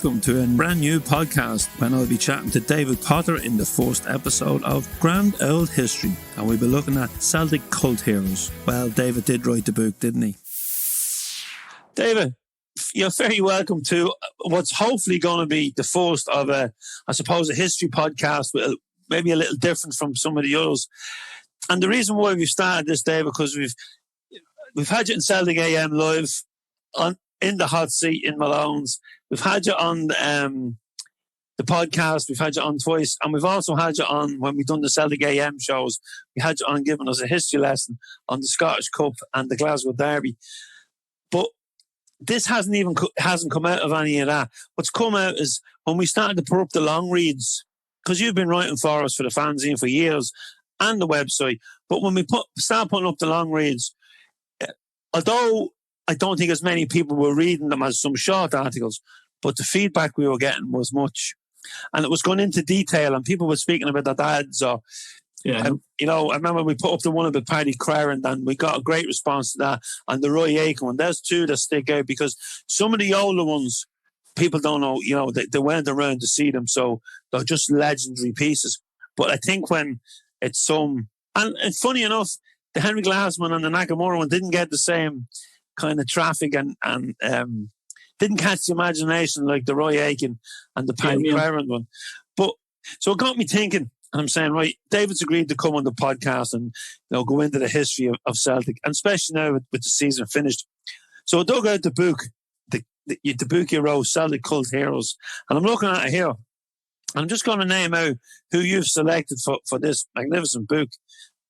welcome to a brand new podcast when I'll be chatting to David Potter in the first episode of Grand Old History, and we'll be looking at Celtic Cult Heroes. Well, David did write the book, didn't he? David, you're very welcome to what's hopefully going to be the first of a history podcast, with maybe a little different from some of the others. And the reason why we've started this, David, because we've had you in Celtic AM live in the hot seat in Malone's. We've had you on the podcast. We've had you on twice. And we've also had you on, when we've done the Celtic AM shows, we had you on giving us a history lesson on the Scottish Cup and the Glasgow Derby. But this hasn't come out of any of that. What's come out is when we started to put up the long reads, because you've been writing for us for the fanzine for years and the website. But when we start putting up the long reads, although I don't think as many people were reading them as some short articles, but the feedback we were getting was much. And it was going into detail, and people were speaking about their dads. Or, I remember we put up the one about Paddy Kerr, and we got a great response to that. And the Roy Aitken one, there's two that stick out, because some of the older ones, people don't know, they went around to see them, so they're just legendary pieces. But I think when it's and funny enough, the Henrik Larsson and the Nakamura one didn't get the same kind of traffic and didn't catch the imagination like the Roy Aitken and the Paddy Kerr one. But so it got me thinking, and I'm saying, right, David's agreed to come on the podcast and go into the history of Celtic, and especially now with the season finished. So I dug out the book, the book you wrote, Celtic Cult Heroes, and I'm looking at it here. I'm just going to name out who you've selected for this magnificent book.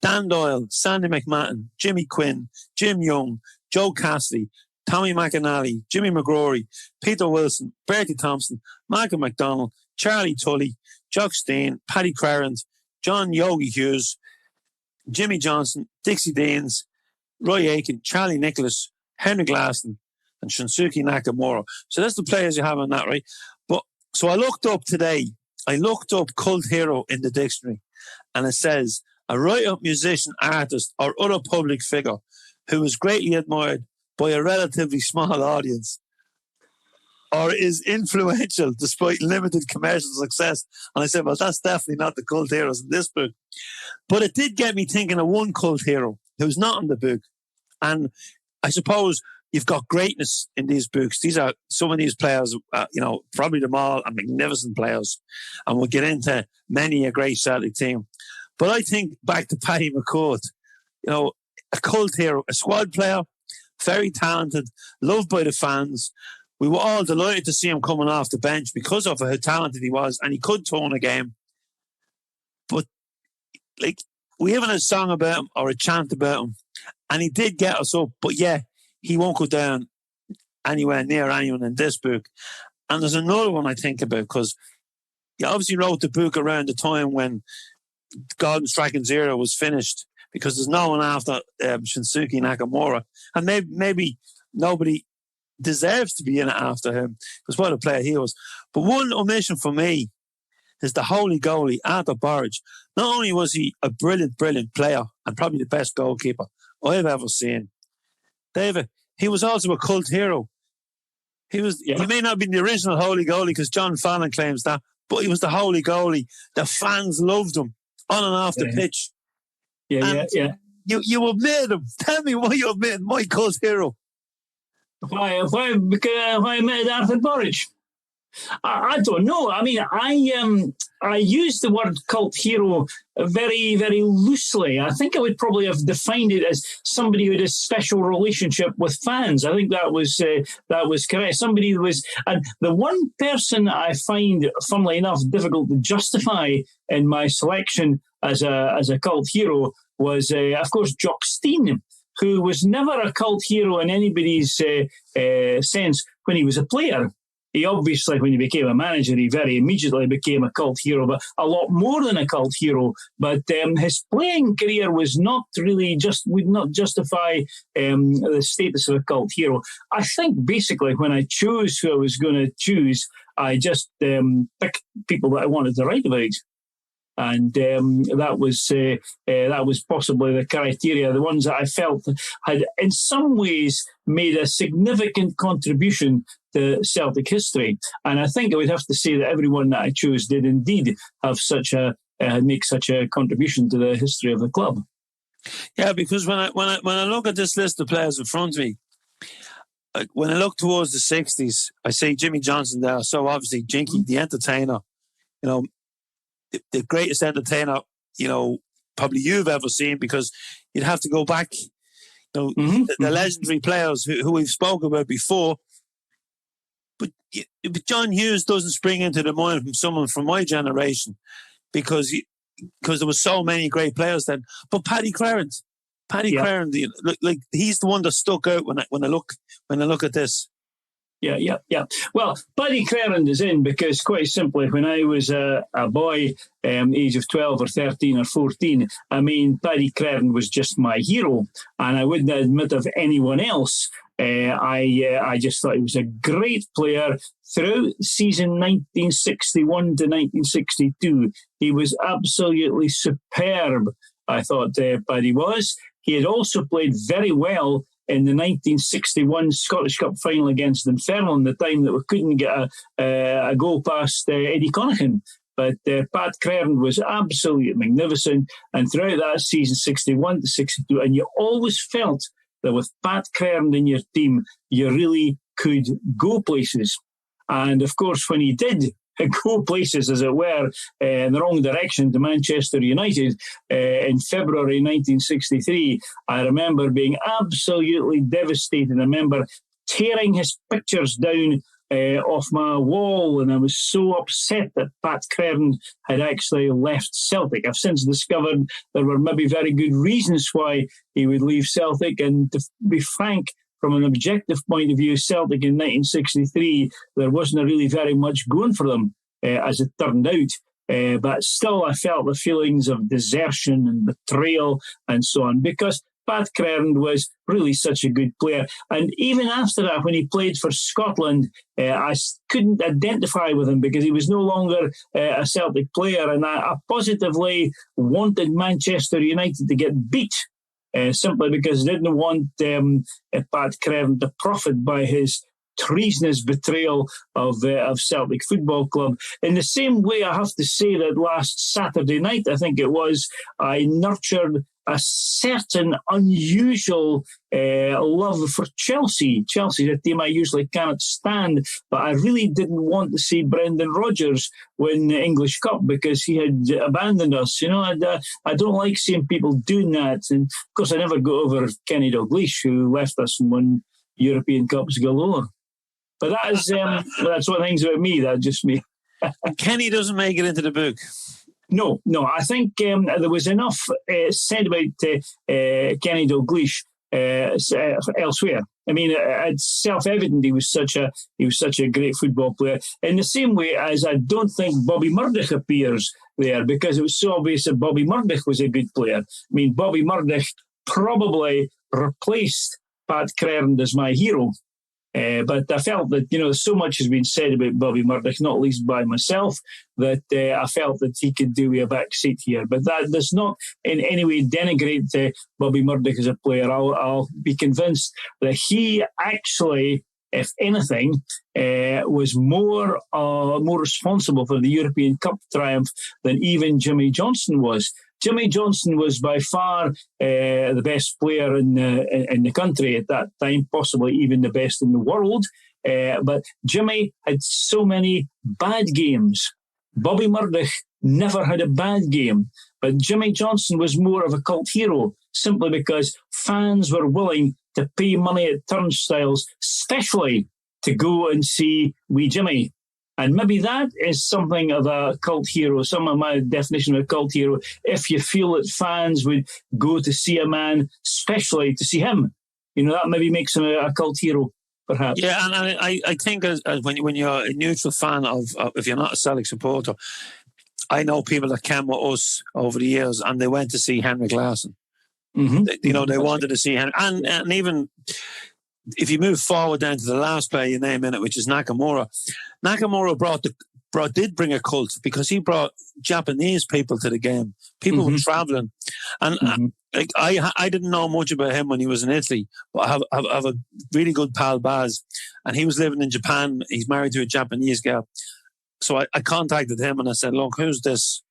Dan Doyle, Sandy McMahon, Jimmy Quinn, Jim Young, Joe Cassidy, Tommy McAnally, Jimmy McGrory, Peter Wilson, Bertie Thompson, Malcolm MacDonald, Charlie Tully, Jock Stein, Paddy Crarant, John Yogi Hughes, Jimmy Johnson, Dixie Deans, Roy Aitken, Charlie Nicholls, Henrik Larsson, and Shinsuke Nakamura. So that's the players you have on that, right? But so I looked up cult hero in the dictionary, and it says a write-up musician, artist, or other public figure who is greatly admired by a relatively small audience, or is influential despite limited commercial success. And I said, well, that's definitely not the cult heroes in this book. But it did get me thinking of one cult hero who's not in the book. And I suppose you've got greatness in these books. These are some of these players, probably them all are magnificent players. And we'll get into many a great Celtic team. But I think back to Paddy McCourt, a cult hero, a squad player, very talented, loved by the fans. We were all delighted to see him coming off the bench because of how talented he was, and he could turn a game. But, we haven't a song about him or a chant about him, and he did get us up. But, he won't go down anywhere near anyone in this book. And there's another one I think about, because he obviously wrote the book around the time when Golden Striking Zero was finished, because there's no one after Shinsuke Nakamura. And maybe nobody deserves to be in it after him, because what a player he was. But one omission for me is the holy goalie, Arthur Burridge. Not only was he a brilliant, brilliant player, and probably the best goalkeeper I've ever seen, David, he was also a cult hero. He may not have been the original holy goalie, because John Fallon claims that, but he was the holy goalie. The fans loved him on and off the pitch. Yeah. You admitted him. Tell me why you admitted my cult hero. Why I admitted Arthur Burridge? I don't know. I mean, I use the word cult hero very, very loosely. I think I would probably have defined it as somebody who had a special relationship with fans. I think that was correct. Somebody who was, and the one person I find, funnily enough, difficult to justify in my selection as a cult hero was, of course, Jock Stein, who was never a cult hero in anybody's sense when he was a player. He obviously, when he became a manager, he very immediately became a cult hero, but a lot more than a cult hero. But his playing career was not really would not justify the status of a cult hero. I think basically when I chose who I was going to choose, I just picked people that I wanted to write about. And that was possibly the criteria, the ones that I felt had in some ways made a significant contribution to Celtic history. And I think I would have to say that everyone that I chose did indeed have make such a contribution to the history of the club. Yeah, because when I look at this list of players in front of me, when I look towards the 60s, I see Jimmy Johnson there. So obviously Jinky, the entertainer, the greatest entertainer, probably you've ever seen, because you'd have to go back, the legendary players who we've spoken about before. But John Hughes doesn't spring into the mind from someone from my generation because there were so many great players then. But Paddy Clarent, he's the one that stuck out when I look at this. Yeah. Well, Paddy Clarent is in because, quite simply, when I was a boy, age of 12 or 13 or 14, Paddy Clarent was just my hero, and I wouldn't admit of anyone else. I just thought he was a great player throughout season 1961 to 1962. He was absolutely superb, I thought Paddy was. He had also played very well in the 1961 Scottish Cup final against Dunfermline, the time that we couldn't get a goal past Eddie Conaghan. But Pat Clarent was absolutely magnificent. And throughout that season, 61 to 62, and you always felt that with Pat Clarent in your team, you really could go places. And of course, when he did go places, as it were, in the wrong direction to Manchester United in February 1963, I remember being absolutely devastated. I remember tearing his pictures down off my wall, and I was so upset that Pat Clarent had actually left Celtic. I've since discovered there were maybe very good reasons why he would leave Celtic, and to be frank, from an objective point of view, Celtic in 1963, there wasn't really very much going for them, as it turned out. But still, I felt the feelings of desertion and betrayal and so on, because Pat Clarent was really such a good player. And even after that, when he played for Scotland, I couldn't identify with him because he was no longer a Celtic player. And I positively wanted Manchester United to get beat. Simply because I didn't want Pat Clarent to profit by his treasonous betrayal of Celtic Football Club. In the same way, I have to say that last Saturday night, I think it was, I nurtured a certain unusual love for Chelsea. Chelsea is a team I usually cannot stand, but I really didn't want to see Brendan Rodgers win the English Cup because he had abandoned us. I don't like seeing people doing that. And of course, I never got over Kenny Dalglish, who left us and won European Cups galore. But that is that's one of the things about me. That's just me. Kenny doesn't make it into the book. No. I think there was enough said about Kenny Dalglish elsewhere. It's self-evident he was such a great football player. In the same way as I don't think Bobby Murdoch appears there, because it was so obvious that Bobby Murdoch was a good player. Bobby Murdoch probably replaced Pat Clarent as my hero. But I felt that, so much has been said about Bobby Murdoch, not least by myself, that I felt that he could do a back seat here. But that does not in any way denigrate Bobby Murdoch as a player. I'll be convinced that he actually, if anything, was more responsible for the European Cup triumph than even Jimmy Johnson was. Jimmy Johnson was by far the best player in the country at that time, possibly even the best in the world. But Jimmy had so many bad games. Bobby Murdoch never had a bad game. But Jimmy Johnson was more of a cult hero, simply because fans were willing to pay money at turnstiles, especially to go and see wee Jimmy. And maybe that is something of a cult hero, some of my definition of a cult hero, if you feel that fans would go to see a man, especially to see him. That maybe makes him a cult hero, perhaps. Yeah, and I think as when you're a neutral fan of, if you're not a Celtic supporter, I know people that came with us over the years and they went to see Henrik Larsson. Mm-hmm. They wanted to see him. And even if you move forward down to the last player you name in it, which is Nakamura. Nakamura brought did bring a cult because he brought Japanese people to the game. People were traveling, and I didn't know much about him when he was in Italy, but I have a really good pal, Baz, and he was living in Japan. He's married to a Japanese girl, so I contacted him and I said, "Look, who's this?"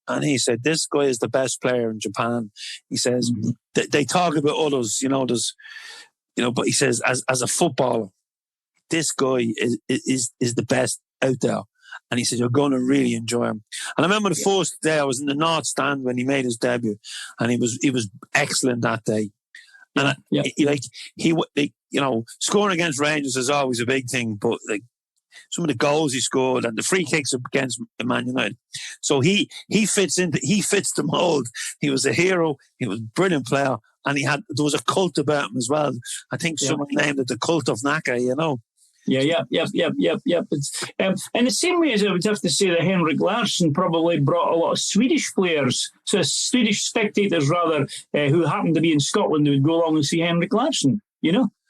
And he said, "This guy is the best player in Japan." He says they talk about others, but he says as a footballer, this guy is the best out there. And he said, "You're going to really enjoy him." And I remember the first day I was in the North Stand when he made his debut, and he was excellent that day. And scoring against Rangers is always a big thing, but some of the goals he scored and the free kicks against Man United, so he fits the mold. He was a hero. He was a brilliant player, and there was a cult about him as well. I think someone named it the cult of Naka. Yep. It's, in the same way as I would have to say that Henrik Larsson probably brought a lot of Swedish players, so Swedish spectators rather, who happened to be in Scotland, who would go along and see Henrik Larsson,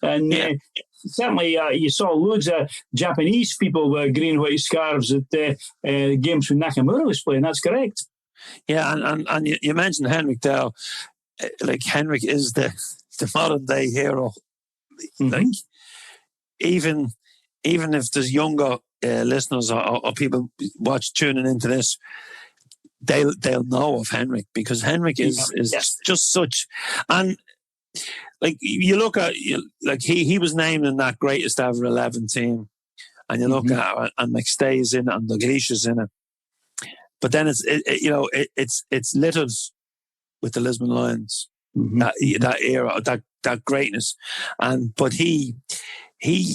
and certainly you saw loads of Japanese people with green and white scarves at games when Nakamura was playing. That's correct. Yeah, and you mentioned Henrik there. Henrik is the modern day hero. Even if there's younger listeners or people tuning into this, they'll know of Henrik, because Henrik is just such. And you look at he was named in that greatest ever 11 team, and you look at and McStay's in it and Dalglish's in it, but then it's littered with the Lisbon Lions, that era, that greatness, but he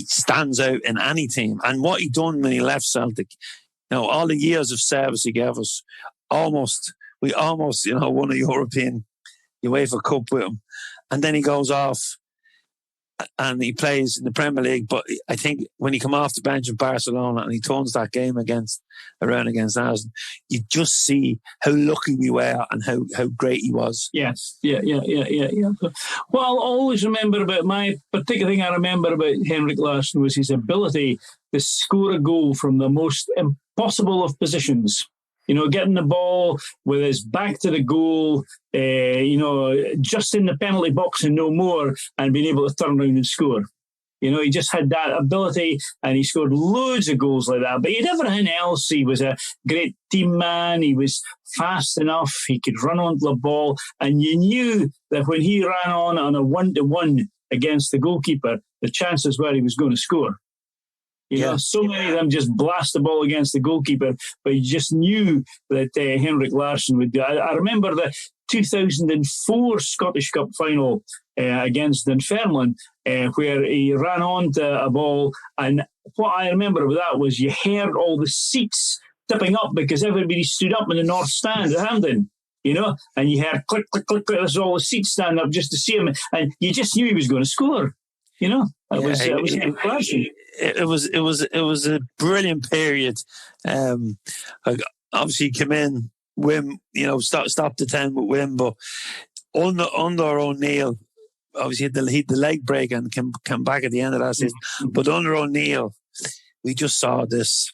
stands out in any team. And what he done when he left Celtic, all the years of service he gave us, we almost won a European UEFA Cup with him. And then he goes off and he plays in the Premier League. But I think when he come off the bench of Barcelona and he turns that game around against Arsenal, you just see how lucky we were and how great he was. Yes, yeah. Well, I'll always remember about my particular thing I remember about Henrik Larsson was his ability to score a goal from the most impossible of positions. Getting the ball with his back to the goal, just in the penalty box and no more, and being able to turn around and score. He just had that ability, and he scored loads of goals like that. But he had everything else. He was a great team man. He was fast enough. He could run onto the ball. And you knew that when he ran on a 1-to-1 against the goalkeeper, the chances were he was going to score. So many of them just blast the ball against the goalkeeper, but you just knew that Henrik Larsson would do. I remember the 2004 Scottish Cup final against Dunfermline, where he ran onto a ball, and what I remember of that was you heard all the seats tipping up because everybody stood up in the North Stand at Hampden. And you heard click, click, click, click, as all the seats stand up just to see him, and you just knew he was going to score. It was a brilliant period. Obviously, he came in, Wim, stopped the 10 with Wim, but under O'Neill, obviously he had the leg break and came back at the end of that season. But under O'Neill, we just saw this.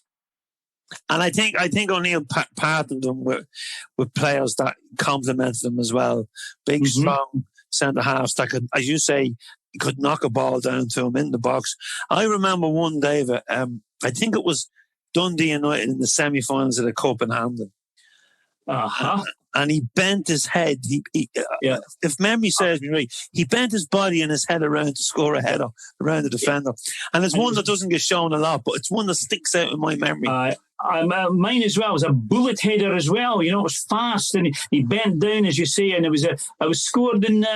And I think O'Neill partnered them with players that complemented them as well. Big, strong centre halves that could, as you say, could knock a ball down to him in the box. I remember one, David, I think it was Dundee United in the semi-finals of the Cup in Hampden. And he bent his head. If memory serves me right, he bent his body and his head around to score a header around the defender. And it's one that doesn't get shown a lot, but it's one that sticks out in my memory. Mine as well. It was a bullet header as well. It was fast, and he bent down, as you say, and it was scored in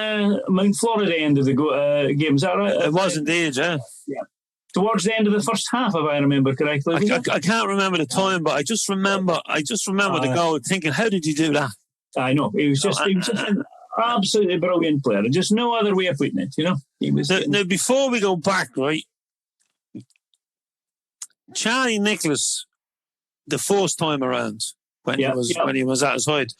Mount Florida end of the game. Is that right? It was indeed, yeah. Towards the end of the first half, if I remember correctly. I can't remember the time, but I just remember the goal, thinking, how did you do that? I know. He was just an absolutely brilliant player. Just no other way of putting it, He was. Now, before we go back, right, Charlie Nicholls, the first time around when he was at his height,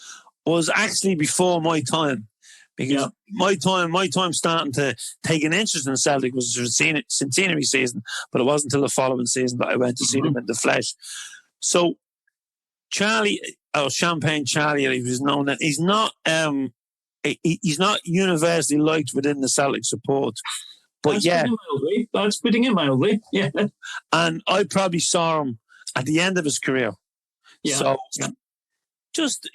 was actually before my time, because my time starting to take an interest in Celtic was the centenary season, but it wasn't until the following season that I went to see them in the flesh. So Charlie, or Champagne Charlie, he was known that he's not universally liked within the Celtic support. But That's putting it mildly. Yeah. And I probably saw him at the end of his career. Yeah. So just,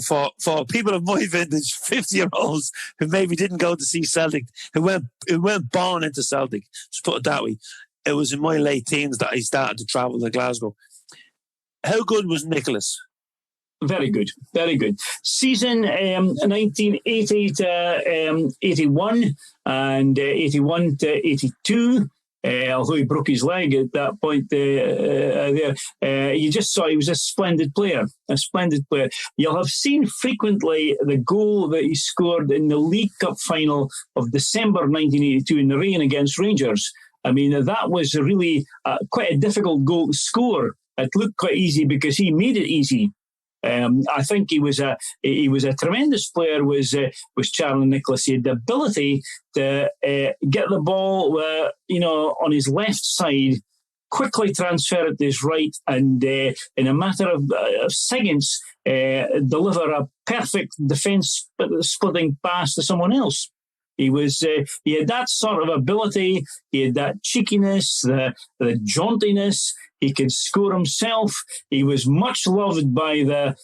for people of my vintage, 50-year-olds who maybe didn't go to see Celtic, who weren't born into Celtic, just put it that way. It was in my late teens that I started to travel to Glasgow. How good was Nicholls? Very good, very good. Season 1980 to 81 and 81 to 82. Although he broke his leg at that point there, you just saw he was a splendid player, You'll have seen frequently the goal that he scored in the League Cup final of December 1982 in the rain against Rangers. I mean, that was really quite a difficult goal to score. It looked quite easy because he made it easy. I think he was a tremendous player. Was Charlie Nicholls. He had the ability to get the ball, on his left side, quickly transfer it to his right, and in a matter of seconds, deliver a perfect defence splitting pass to someone else. He had that sort of ability. He had that cheekiness, the jauntiness. He could score himself. He was much loved by the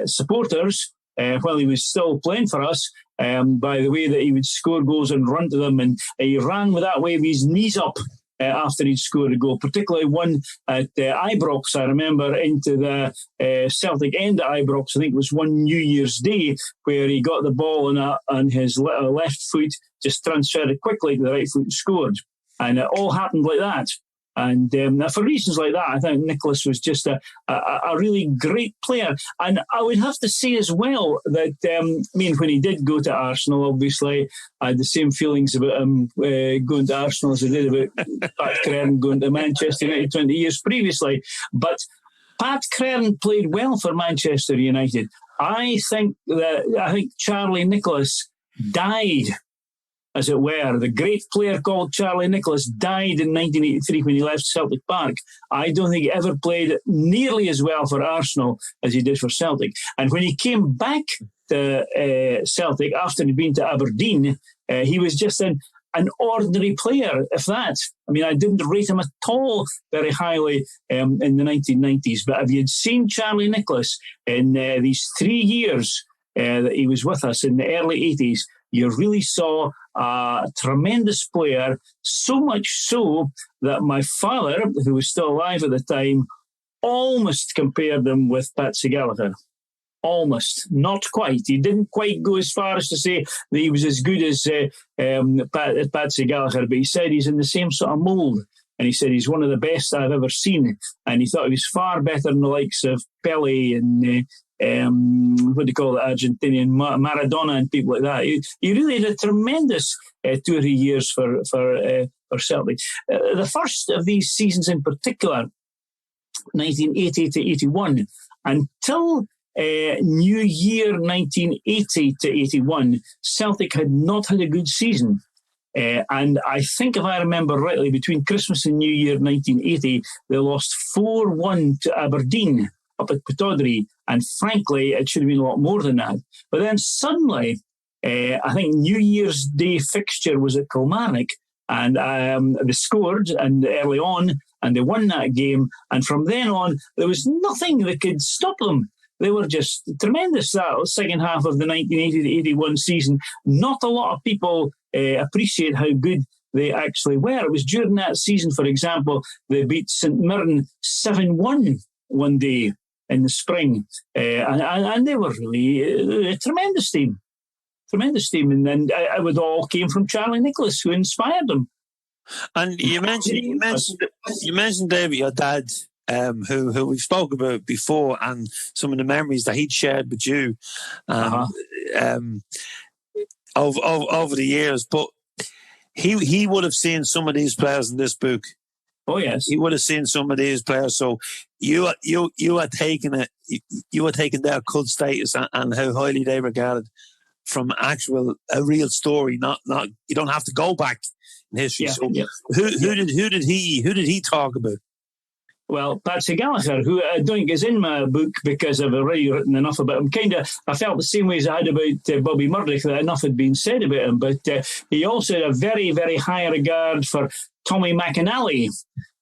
supporters while he was still playing for us, by the way that he would score goals and run to them. And he ran with that way with his knees up after he'd scored a goal, particularly one at Ibrox, I remember, into the Celtic end at Ibrox. I think it was one New Year's Day where he got the ball on his left foot, just transferred it quickly to the right foot and scored. And it all happened like that. And for reasons like that, I think Nicholls was just a really great player. And I would have to say as well that, when he did go to Arsenal, obviously, I had the same feelings about him going to Arsenal as I did about Pat Kerr going to Manchester United 20 years previously. But Pat Kerr played well for Manchester United. I think Charlie Nicholls died, as it were. The great player called Charlie Nicholls died in 1983 when he left Celtic Park. I don't think he ever played nearly as well for Arsenal as he did for Celtic. And when he came back to Celtic after he'd been to Aberdeen, he was just an ordinary player, if that. I mean, I didn't rate him at all very highly in the 1990s. But if you'd seen Charlie Nicholls in these 3 years that he was with us in the early 80s, you really saw a tremendous player, so much so that my father, who was still alive at the time, almost compared him with Patsy Gallagher. Almost. Not quite. He didn't quite go as far as to say that he was as good as Patsy Gallagher, but he said he's in the same sort of mould. And he said he's one of the best I've ever seen. And he thought he was far better than the likes of Pelé and what do you call it, Argentinian Maradona and people like that. He really had a tremendous 2 or 3 years for Celtic. The first of these seasons in particular, 1980 to 81, until New Year 1980 to 81, Celtic had not had a good season. And I think, if I remember rightly, between Christmas and New Year 1980, they lost 4-1 to Aberdeen up at Pataudry, and frankly, it should have been a lot more than that. But then suddenly, I think New Year's Day fixture was at Kilmarnock, and they scored and early on, and they won that game. And from then on, there was nothing that could stop them. They were just tremendous that second half of the 1980-81 season. Not a lot of people appreciate how good they actually were. It was during that season, for example, they beat St Mirren 7-1 one day in the spring. And they were really a tremendous team. And then it would all came from Charlie Nicholls, who inspired them. And you mentioned David, your dad, who we've spoken about before, and some of the memories that he'd shared with you over the years. But he would have seen some of these players in this book. Oh yes, he would have seen some of these players. So you are taking it. You are taking their cult status and how highly they regarded from a real story. Not you don't have to go back in history. Yeah, so yeah. Who did he talk about? Well, Patsy Gallagher, who I don't think is in my book because I've already written enough about him. I felt the same way as I had about Bobby Murdoch, that enough had been said about him. But he also had a very, very high regard for Tommy McAnally.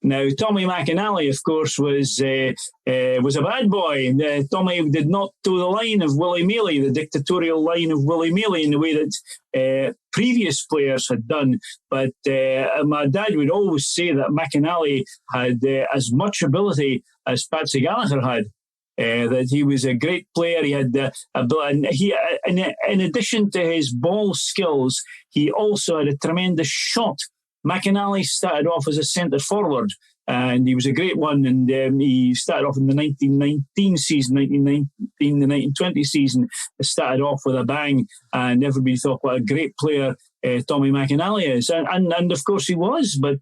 Now, Tommy McAnally, of course, was a bad boy. Tommy did not toe the line of Willie Mealy, the dictatorial line of Willie Mealy, in the way that previous players had done. But my dad would always say that McAnally had as much ability as Patsy Gallagher had. That he was a great player. He had and he, in addition to his ball skills, he also had a tremendous shot. McAnally started off as a centre forward, and he was a great one. And he started off in the 1919 season, the 1920 season. Started off with a bang, and everybody thought what a great player Tommy McAnally is. And of course he was, but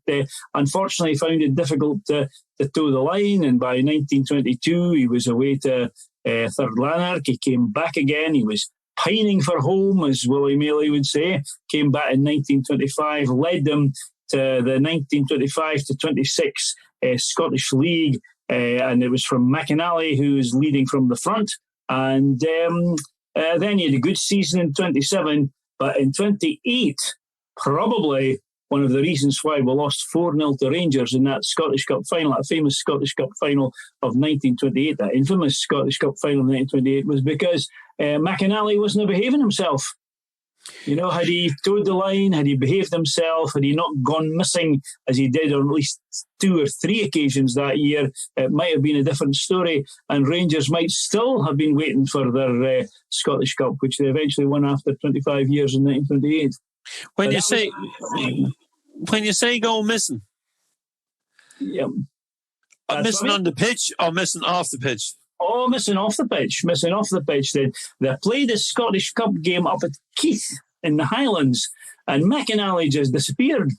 unfortunately found it difficult to toe the line. And by 1922, he was away to Third Lanark. He came back again. He was pining for home, as Willie Mealy would say. Came back in 1925, led them to the 1925 to 26 Scottish League, and it was from McAnally, who was leading from the front. And then he had a good season in 27, but in 28, probably one of the reasons why we lost 4-0 to Rangers in that Scottish Cup final, that famous Scottish Cup final of 1928, that infamous Scottish Cup final of 1928, was because McAnally wasn't behaving himself. You know, had he toed the line, had he behaved himself, had he not gone missing as he did on at least 2 or 3 occasions that year, it might have been a different story, and Rangers might still have been waiting for their Scottish Cup, which they eventually won after 25 years in 1928. When you say go missing, yeah, missing on the pitch or missing off the pitch? Oh, missing off the pitch. They played a Scottish Cup game up at Keith in the Highlands, and McAnally just disappeared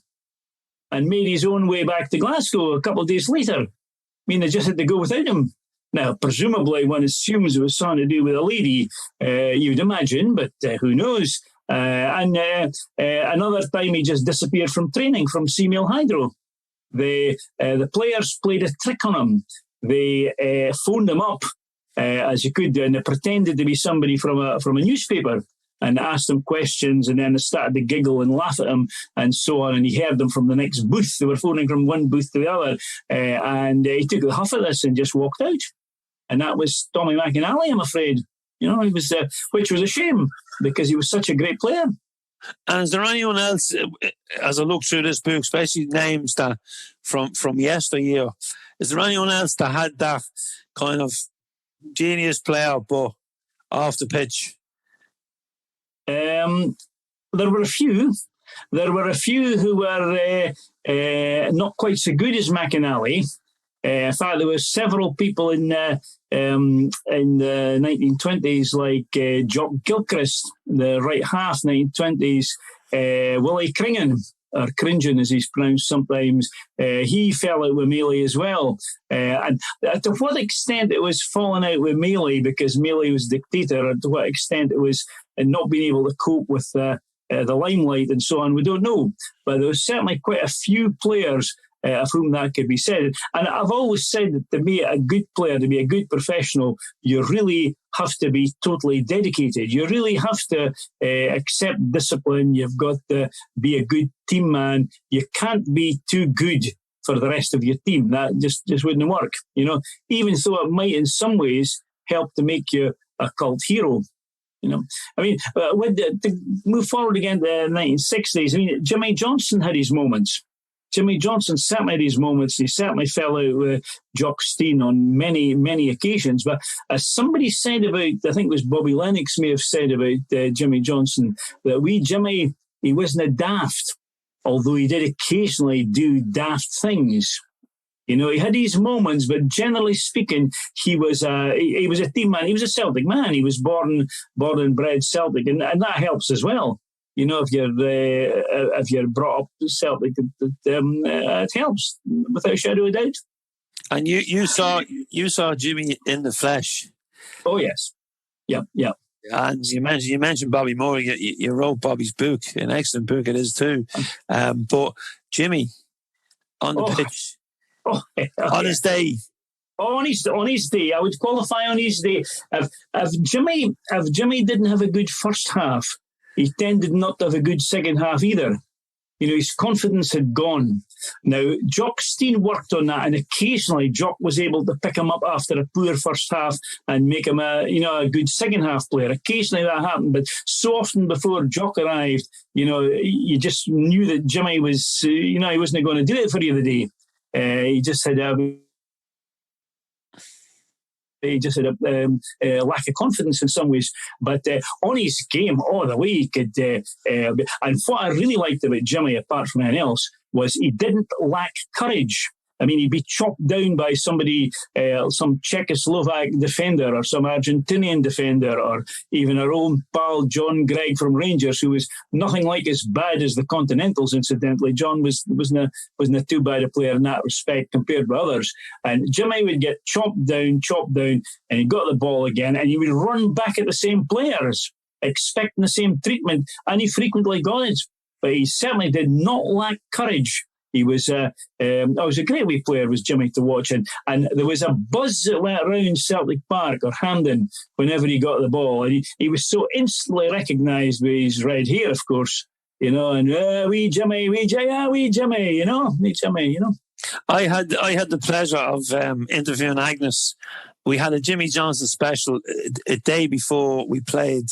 and made his own way back to Glasgow a couple of days later. I mean, they just had to go without him. Now, presumably, one assumes it was something to do with a lady, you'd imagine, but who knows? And another time he just disappeared from training from Seamill Hydro. The players played a trick on him. They phoned him up, as you could do, and they pretended to be somebody from a newspaper and asked him questions, and then they started to giggle and laugh at him and so on, and he heard them from the next booth. They were phoning from one booth to the other, and he took the huff of this and just walked out. And that was Tommy McAnally, I'm afraid. You know, he was, which was a shame because he was such a great player. And is there anyone else, as I look through this book, especially names that from yesteryear, is there anyone else that had that kind of genius player but off the pitch? There were a few. There were a few who were not quite so good as McAnally. In fact, there were several people in the 1920s, like Jock Gilchrist, the right half, 1920s, Willie Cringen, or Cringen as he's pronounced sometimes, he fell out with Mealy as well. And to what extent it was falling out with Mealy because Mealy was dictator, and to what extent it was not being able to cope with the limelight and so on, we don't know. But there was certainly quite a few players of whom that could be said. And I've always said that to be a good player, to be a good professional, you really have to be totally dedicated. You really have to accept discipline. You've got to be a good team man. You can't be too good for the rest of your team. That just wouldn't work, you know, even though it might in some ways help to make you a cult hero. You know, I mean, to move forward again to the 1960s, I mean, Jimmy Johnson had his moments. Jimmy Johnson certainly had his moments. He certainly fell out with Jock Stein on many, many occasions. But as somebody said about, I think it was Bobby Lennox may have said about Jimmy Johnson, that Jimmy, he wasn't a daft, although he did occasionally do daft things. You know, he had his moments, but generally speaking, he was a team man. He was a Celtic man. He was born and bred Celtic, and that helps as well. You know, if you're brought up Celtic, it helps without a shadow of doubt. And you saw Jimmy in the flesh. Oh yes, yeah. And you mentioned Bobby Moore. You wrote Bobby's book, an excellent book it is too. But Jimmy on the pitch. On his day. On his day, I would qualify on his day. If Jimmy didn't have a good first half, he tended not to have a good second half either. His confidence had gone. Now, Jock Stein worked on that, and occasionally Jock was able to pick him up after a poor first half and make him a good second half player. Occasionally that happened, but so often before Jock arrived, you just knew that Jimmy was, he wasn't going to do it for you the day. He just had a lack of confidence in some ways. But on his game, the way he could... and what I really liked about Jimmy, apart from anything else, was he didn't lack courage. I mean, he'd be chopped down by somebody, some Czechoslovak defender or some Argentinian defender, or even our own pal John Gregg from Rangers, who was nothing like as bad as the Continentals, incidentally. John wasn't too bad a player in that respect compared with others. And Jimmy would get chopped down, and he got the ball again, and he would run back at the same players, expecting the same treatment, and he frequently got it. But he certainly did not lack courage. He was a great wee player, was Jimmy, to watch. And there was a buzz that went around Celtic Park or Hampden whenever he got the ball. And he was so instantly recognised with his red hair, of course, and wee Jimmy, wee Jimmy, I had the pleasure of interviewing Agnes. We had a Jimmy Johnson special a day before we played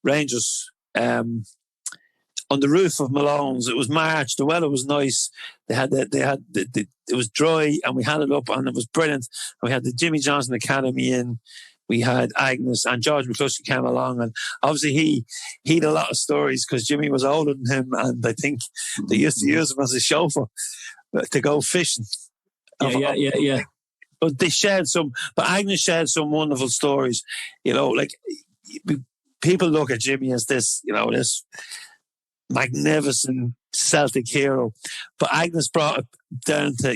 Rangers, on the roof of Malone's. It was March. The weather was nice. It was dry, and we had it up, and it was brilliant. We had the Jimmy Johnson Academy in. We had Agnes, and George McCluskey came along, and obviously he had a lot of stories because Jimmy was older than him, and I think they used to use him as a chauffeur to go fishing. Yeah. But Agnes shared some wonderful stories. People look at Jimmy as this magnificent Celtic hero, but Agnes brought it down to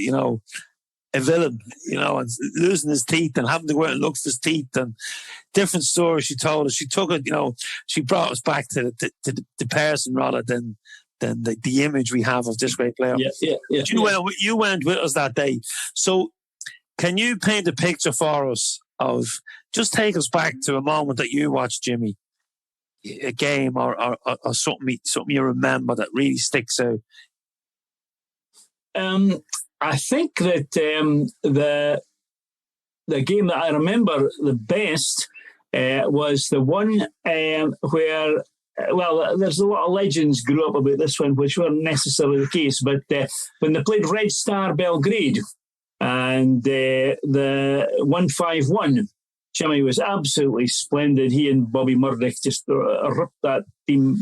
a villain, and losing his teeth and having to go out and look for his teeth, and different stories she told us. She took it, she brought us back to the person rather than the image we have of this great player. Yeah. You went with us that day, so can you paint a picture for us of, just take us back to a moment that you watched Jimmy, a game or something you remember that really sticks out? I think that the game that I remember the best was the one where, there's a lot of legends grew up about this one, which weren't necessarily the case, but when they played Red Star Belgrade and the 1-5-1, Jimmy was absolutely splendid. He and Bobby Murdoch just ripped that team.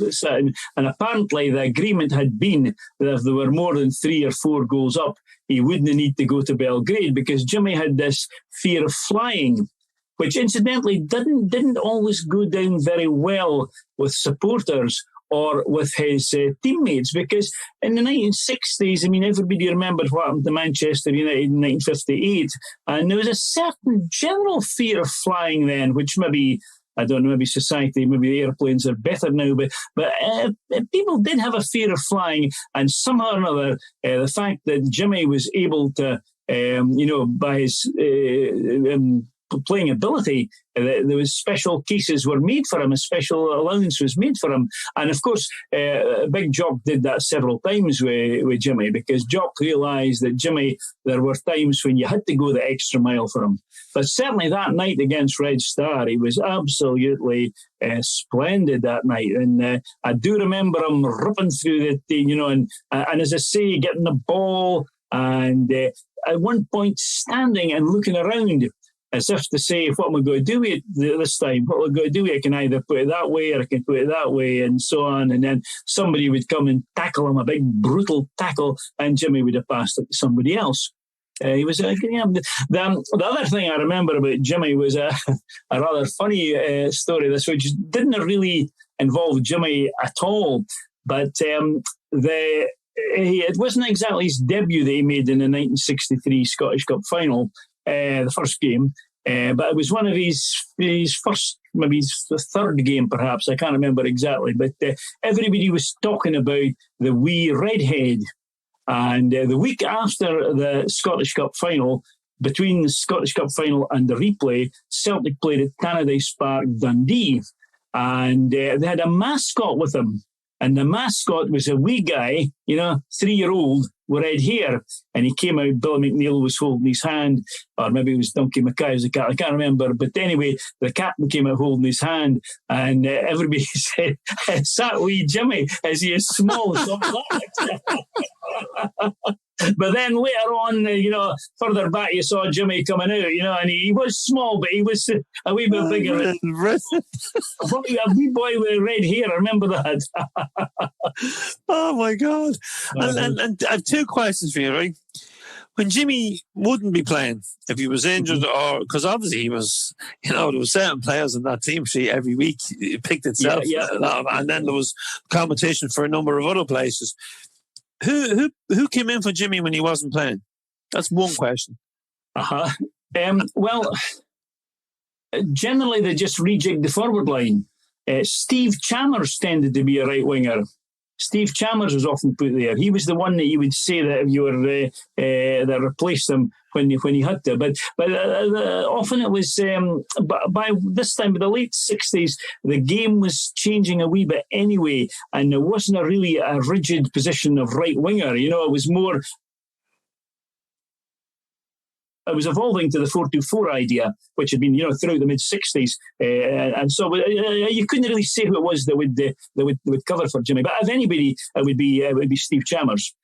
And apparently the agreement had been that if there were more than 3 or 4 goals up, he wouldn't need to go to Belgrade, because Jimmy had this fear of flying, which incidentally didn't always go down very well with supporters or with his teammates, because in the 1960s, everybody remembered what happened to Manchester United in 1958, and there was a certain general fear of flying then, which maybe society, maybe the airplanes are better now, but people did have a fear of flying, and somehow or another, the fact that Jimmy was able to, by his playing ability, there was special cases were made for him, a special allowance was made for him. And of course, Big Jock did that several times with Jimmy, because Jock realised that Jimmy, there were times when you had to go the extra mile for him. But certainly that night against Red Star, he was absolutely splendid that night. And I do remember him ripping through and as I say, getting the ball, and at one point standing and looking around, as if to say, what am I going to do with it this time? What am I going to do with it? I can either put it that way or I can put it that way, and so on. And then somebody would come and tackle him, a big brutal tackle, and Jimmy would have passed it to somebody else. He was the other thing I remember about Jimmy was a rather funny story, this, which didn't really involve Jimmy at all, but it wasn't exactly his debut that he made in the 1963 Scottish Cup final, the first game, but it was one of his first, maybe the third game perhaps, I can't remember exactly, but everybody was talking about the wee redhead, And the week after the Scottish Cup final, between the Scottish Cup final and the replay, Celtic played at Tannadice Park, Dundee. And they had a mascot with them. And the mascot was a wee guy, 3-year-old with red hair. And he came out, Billy McNeil was holding his hand, or maybe it was Donkey Mackay, I can't remember. But anyway, the captain came out holding his hand, and everybody said, "Sat wee Jimmy, is he as small as that?" But then later on, further back, you saw Jimmy coming out, and he was small, but he was a wee bit bigger. A wee boy with red hair, I remember that. Oh, my God. And I have two questions for you, right? When Jimmy wouldn't be playing, if he was injured, or because obviously he was, there were certain players in that team sheet every week, it picked itself, and then there was competition for a number of other places. Who came in for Jimmy when he wasn't playing? That's one question. Well, generally they just rejigged the forward line. Steve Chalmers tended to be a right winger. Steve Chalmers was often put there. He was the one that you would say that if you were that replaced him when he had to. But often it was by this time, by the late 60s, the game was changing a wee bit anyway, and there wasn't really a rigid position of right winger. It was more. It was evolving to the 4-2-4 idea, which had been, throughout the mid-60s, and so you couldn't really say who it was that would cover for Jimmy. But if anybody, it would be Steve Chalmers.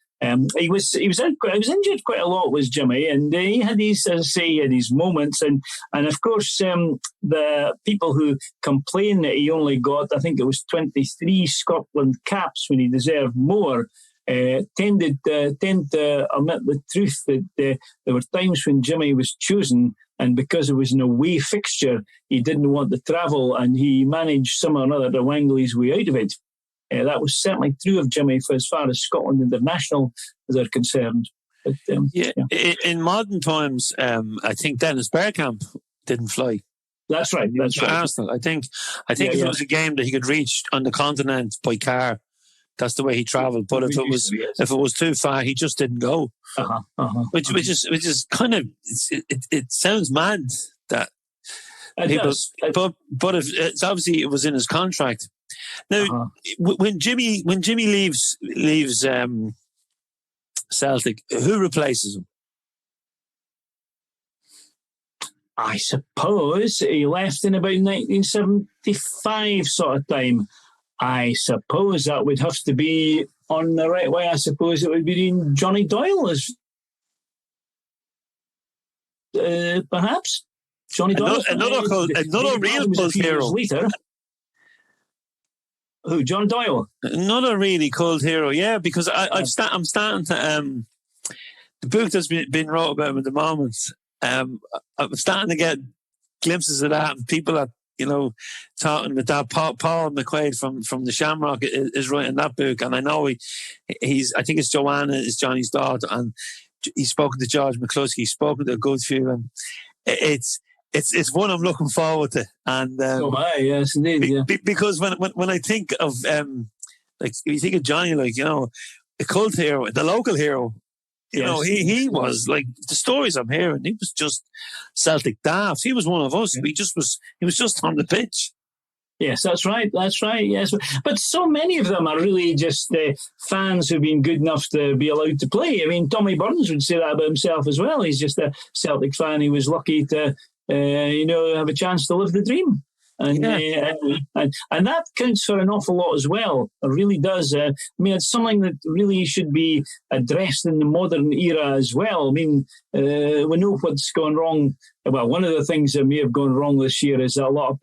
He was injured quite a lot, was Jimmy, and he had these, as I say, had these moments, and of course the people who complain that he only got, I think it was 23 Scotland caps when he deserved more. Tend to admit the truth that there were times when Jimmy was chosen, and because it was an away fixture, he didn't want to travel, and he managed somehow or another to wangle his way out of it. That was certainly true of Jimmy for as far as Scotland International are concerned. But, in modern times, I think Dennis Bergkamp didn't fly. That's right. Arsenal. I think if it was a game that he could reach on the continent by car, that's the way he travelled. But if it was too far, he just didn't go. Which is kind of it sounds mad that people. But if it's obviously it was in his contract. Now, when Jimmy leaves Celtic, who replaces him? I suppose he left in about 1975 sort of time. I suppose that would have to be on the right way. I suppose it would be Johnny Doyle, perhaps. Johnny Doyle. Another real cult hero. Later. Who? John Doyle. Another really cult hero, yeah. Because I'm starting to the book that's been wrote about him at the moment. I'm starting to get glimpses of that, and people are talking about that. Paul McQuaid from the Shamrock is writing that book, and I know he's. I think it's Joanna is Johnny's daughter, and he's spoken to George McCluskey. He's spoken to a good few, and it's one I'm looking forward to. And yes, indeed. Yeah. Because when I think of like you think of Johnny, like a cult hero, the local hero. He was like the stories I'm hearing. He was just Celtic daft. He was one of us. He was just on the pitch. Yes, that's right. Yes, but so many of them are really just fans who've been good enough to be allowed to play. I mean, Tommy Burns would say that about himself as well. He's just a Celtic fan. He was lucky to, have a chance to live the dream. And that counts for an awful lot as well. It really does. I mean, it's something that really should be addressed in the modern era as well. I mean, we know what's gone wrong. Well, one of the things that may have gone wrong this year is that a lot of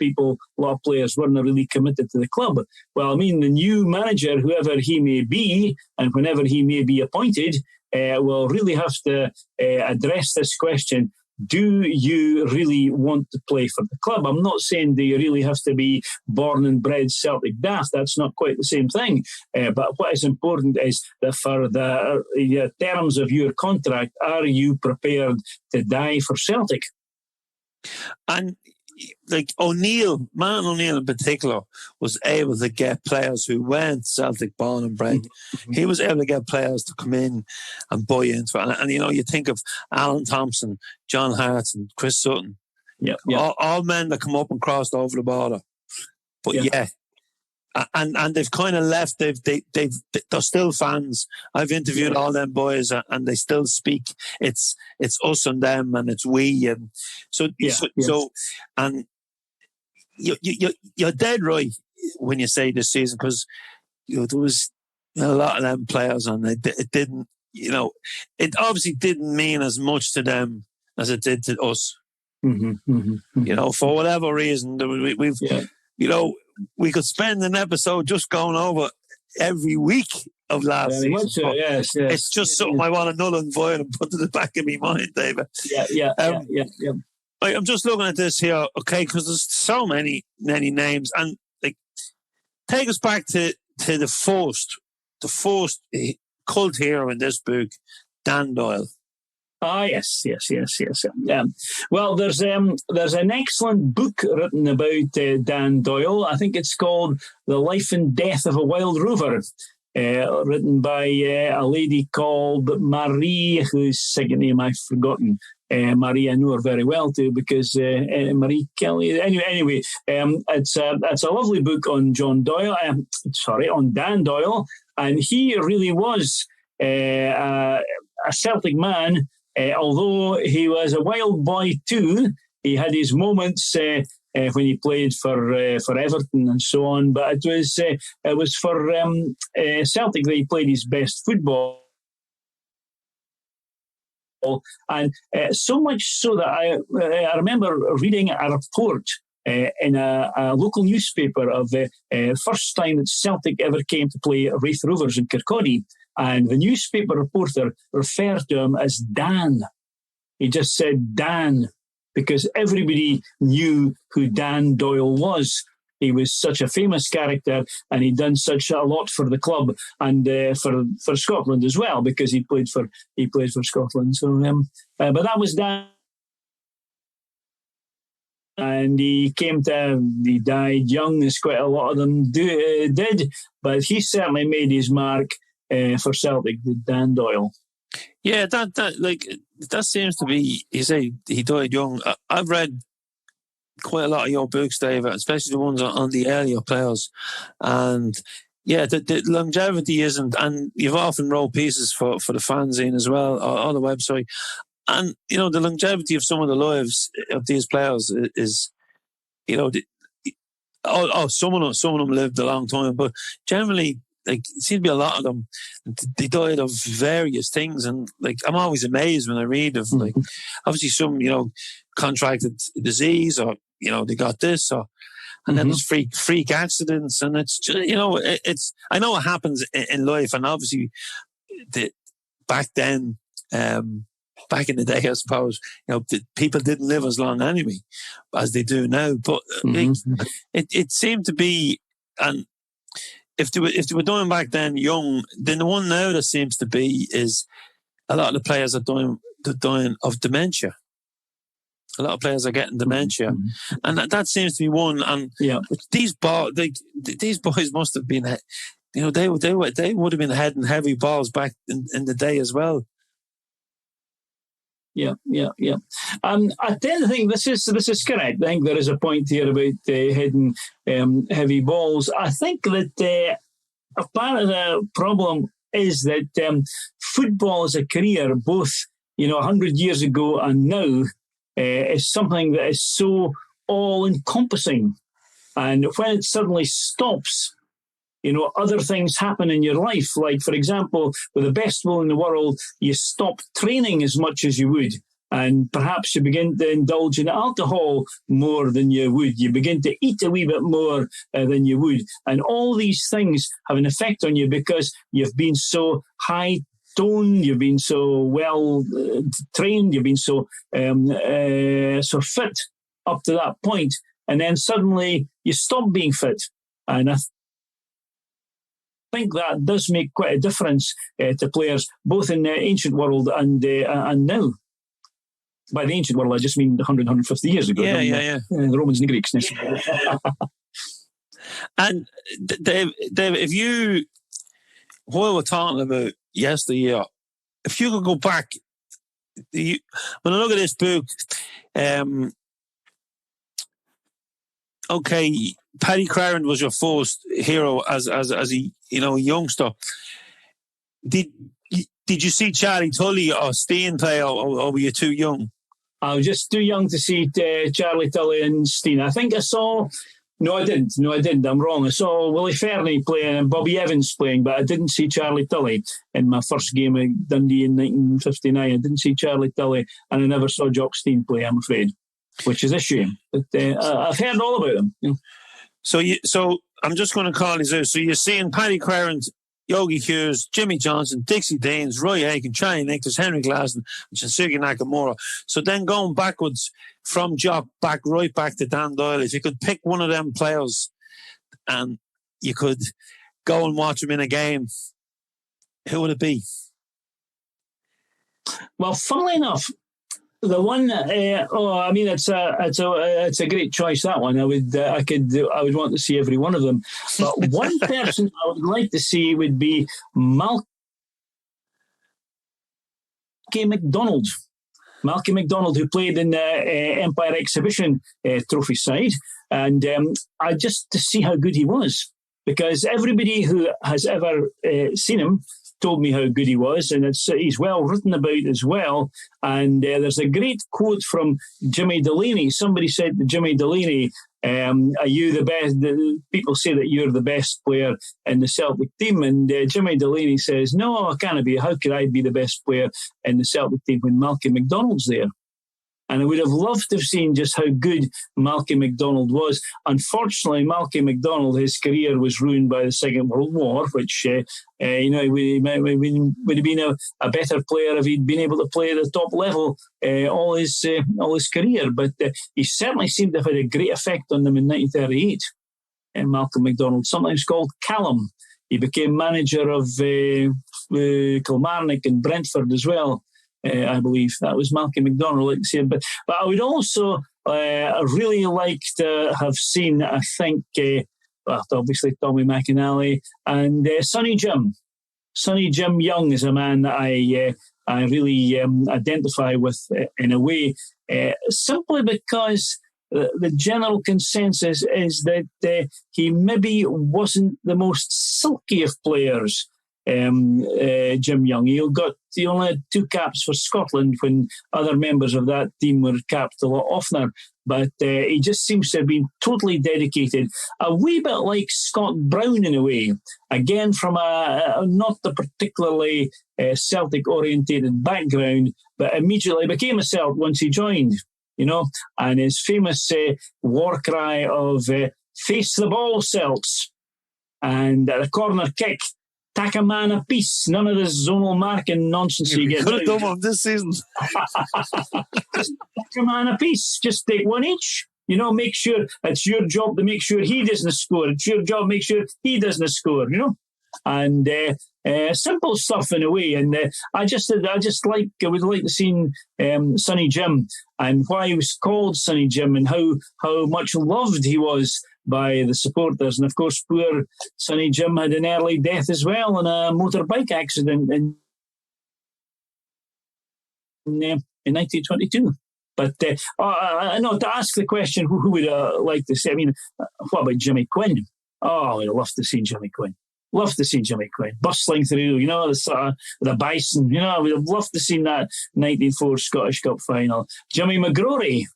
players weren't really committed to the club. Well, I mean, the new manager, whoever he may be, and whenever he may be appointed, will really have to address this question. Do you really want to play for the club? I'm not saying do you really have to be born and bred Celtic daft. That's not quite the same thing. But what is important is that for the terms of your contract, are you prepared to die for Celtic? And like Martin O'Neill in particular, was able to get players who weren't Celtic born and bred. Mm-hmm. He was able to get players to come in and buy into it. And you think of Alan Thompson, John Hart, and Chris Sutton. Yeah. All men that come up and crossed over the border. But and they've kind of left. They're still fans. I've interviewed all them boys, and they still speak. It's us and them, and it's we, and so and you're dead right when you say this season, because there was a lot of them players, and it didn't. It obviously didn't mean as much to them as it did to us. Mm-hmm, mm-hmm. For whatever reason, we've. We could spend an episode just going over every week of last season. Yes. It's just something I want to null and void and put to the back of my mind, David. Yeah. I'm just looking at this here, okay, because there's so many names, and take us back to the first cult hero in this book, Dan Doyle. Yes. Well, there's an excellent book written about Dan Doyle. I think it's called The Life and Death of a Wild Rover, written by a lady called Marie, whose second name I've forgotten. Marie, I know her very well too, because Marie Kelly. Anyway, it's a lovely book on on Dan Doyle, and he really was a Celtic man. Although he was a wild boy too, he had his moments when he played for Everton and so on. But it was for Celtic that he played his best football, and so much so that I remember reading a report in a local newspaper of the first time that Celtic ever came to play Raith Rovers in Kirkcaldy. And the newspaper reporter referred to him as Dan. He just said Dan, because everybody knew who Dan Doyle was. He was such a famous character, and he'd done such a lot for the club and for Scotland as well, because he played for Scotland. So, but that was Dan. And he died young, as quite a lot of them did, but he certainly made his mark for Celtic, with Dan Doyle. Yeah, that seems to be. You say he died young. I've read quite a lot of your books, David, especially the ones on the earlier players, and the longevity isn't. And you've often wrote pieces for the fanzine as well, or on the website, and the longevity of some of the lives of these players is, some of them lived a long time, but generally. It seems to be a lot of them. They died of various things, and I'm always amazed when I read of obviously some contracted disease, or they got this, or and then there's freak accidents, and it's just, it's I know it happens in life, and obviously back then, back in the day, I suppose people didn't live as long anyway as they do now, but it seemed to be. And if they were dying back then young, then the one now that seems to be is a lot of the players are dying of dementia. A lot of players are getting dementia, and that seems to be one. And these boys must have been, they would have been heading heavy balls back in the day as well. Yeah. I tend to think this is correct. I think there is a point here about hitting heavy balls. I think that a part of the problem is that football as a career, both 100 years ago and now, is something that is so all-encompassing. And when it suddenly stops, other things happen in your life. Like, for example, with the best will in the world, you stop training as much as you would. And perhaps you begin to indulge in alcohol more than you would. You begin to eat a wee bit more than you would. And all these things have an effect on you because you've been so high-toned, you've been so well trained, you've been so fit up to that point. And then suddenly you stop being fit. And I think that does make quite a difference to players, both in the ancient world and now. By the ancient world, I just mean 100, 150 years ago. Yeah. The Romans and the Greeks. And Dave, if you, what we were talking about yesterday, if you could go back, when I look at this book, okay, Paddy Crowland was your first hero as a youngster. Did you see Charlie Tully or Stein play, or were you too young? I was just too young to see Charlie Tully and Stein. I think I saw. No, I didn't. I'm wrong. I saw Willie Fernie playing and Bobby Evans playing, but I didn't see Charlie Tully in my first game at Dundee in 1959. I didn't see Charlie Tully, and I never saw Jock Stein play, I'm afraid, which is a shame. But I've heard all about him. You know. So I'm just going to call these out. So you're seeing Paddy Crowland, Yogi Hughes, Jimmy Johnson, Dixie Deans, Roy Aiken, Charlie Nicholls, Henrik Larsson, and Shinsuke Nakamura. So then going backwards from Jock right back to Dan Doyle, if you could pick one of them players and you could go and watch him in a game, who would it be? Well, funnily enough, the one, it's a great choice, that one. I would want to see every one of them. But one person I would like to see would be Malky MacDonald. Malky MacDonald, who played in the Empire Exhibition trophy side. And I just to see how good he was. Because everybody who has ever seen him told me how good he was, and he's well written about as well. And there's a great quote from Jimmy Delaney. Somebody said to Jimmy Delaney, are you the best? People say that you're the best player in the Celtic team. And Jimmy Delaney says, no, I can't be. How could I be the best player in the Celtic team when Malky MacDonald's there? And I would have loved to have seen just how good Malky MacDonald was. Unfortunately, Malky MacDonald, his career was ruined by the Second World War, which, he would have been a better player if he'd been able to play at the top level all his career. But he certainly seemed to have had a great effect on them in 1938. Malcolm MacDonald, sometimes called Callum. He became manager of Kilmarnock and Brentford as well. I believe that was Malky MacDonald, like I said. But I would also really like to have seen, I think, obviously Tommy McInally and Sonny Jim. Sonny Jim Young is a man that I really identify with in a way, simply because the general consensus is that he maybe wasn't the most silky of players. Jim Young. He only had 2 caps for Scotland when other members of that team were capped a lot oftener. But he just seems to have been totally dedicated, a wee bit like Scott Brown in a way. Again, from a not the particularly Celtic-orientated background, but immediately became a Celt once he joined, and his famous war cry of face the ball, Celts, and a corner kick, tack a man a piece. None of this zonal marking nonsense you get. Could have done one this season. Just tack a man a piece. Just take one each. Make sure it's your job to make sure he doesn't score. It's your job to make sure he doesn't score. And simple stuff in a way. And I would like to see Sonny Jim and why he was called Sonny Jim and how much loved he was by the supporters. And of course, poor Sonny Jim had an early death as well in a motorbike accident in 1922. But I know, to ask the question, who would like to see? I mean, what about Jimmy Quinn? Oh, I'd love to see Jimmy Quinn. Love to see Jimmy Quinn bustling through, the Bison. I would have loved to see that 1994 Scottish Cup final. Jimmy McGrory.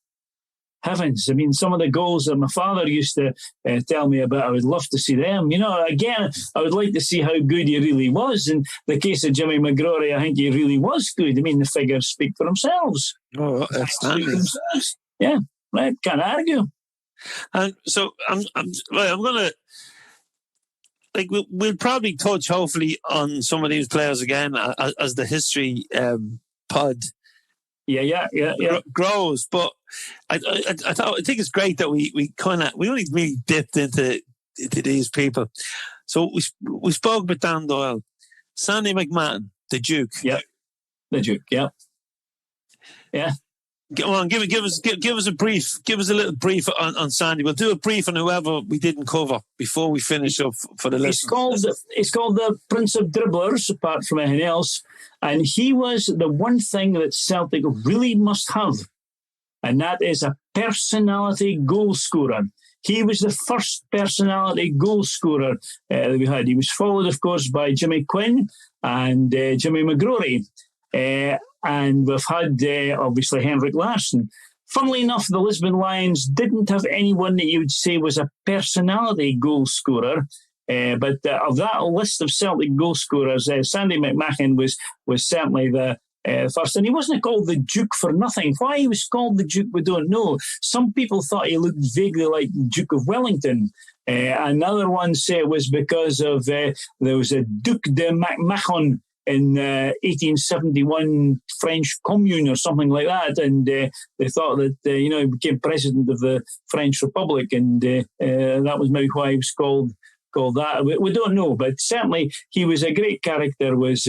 Heavens, I mean, some of the goals that my father used to tell me about, I would love to see them. Again, I would like to see how good he really was. In the case of Jimmy McGrory, I think he really was good. I mean, the figures speak for themselves. Oh, that's nice. Yeah, right, can't argue. And so I'm going to, we'll probably touch, hopefully, on some of these players again as the history pod grows. But I think it's great that we only really dipped into these people. So we spoke about Dan Doyle, Sandy McMahon, the Duke. Yeah, the Duke. Yeah. Go on, give us a brief. Give us a little brief on Sandy. We'll do a brief on whoever we didn't cover before we finish up for the listeners. It's called the Prince of Dribblers, apart from anything else. And he was the one thing that Celtic really must have, and that is a personality goal scorer. He was the first personality goal scorer that we had. He was followed, of course, by Jimmy Quinn and Jimmy McGrory. And we've had, obviously, Henrik Larsson. Funnily enough, the Lisbon Lions didn't have anyone that you would say was a personality goal scorer. But of that list of Celtic goal scorers, Sandy McMahon was certainly the first. And he wasn't called the Duke for nothing. Why he was called the Duke, we don't know. Some people thought he looked vaguely like Duke of Wellington. Another one say it was because of there was a Duc de McMahon in 1871 French Commune or something like that, and they thought that he became president of the French Republic, and that was maybe why he was called that. We don't know, but certainly he was a great character. Was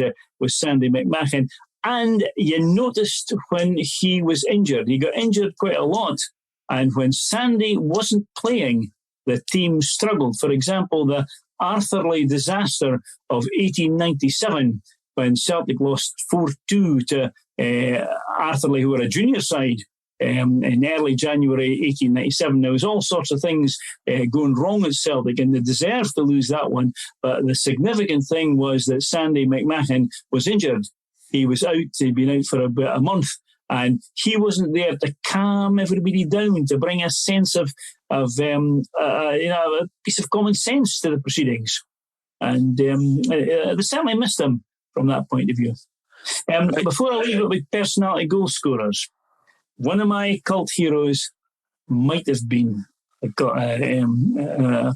Sandy McMahon, and you noticed when he was injured, he got injured quite a lot, and when Sandy wasn't playing, the team struggled. For example, the Arthurlie disaster of 1897. When Celtic lost 4-2 to Arthurlie, who were a junior side, in early January 1897. There was all sorts of things going wrong at Celtic, and they deserved to lose that one. But the significant thing was that Sandy McMahon was injured. He was out. He'd been out for about a month, and he wasn't there to calm everybody down, to bring a sense of a piece of common sense to the proceedings. And they certainly missed him from that point of view. Before I leave it with personality goal scorers, one of my cult heroes might have been a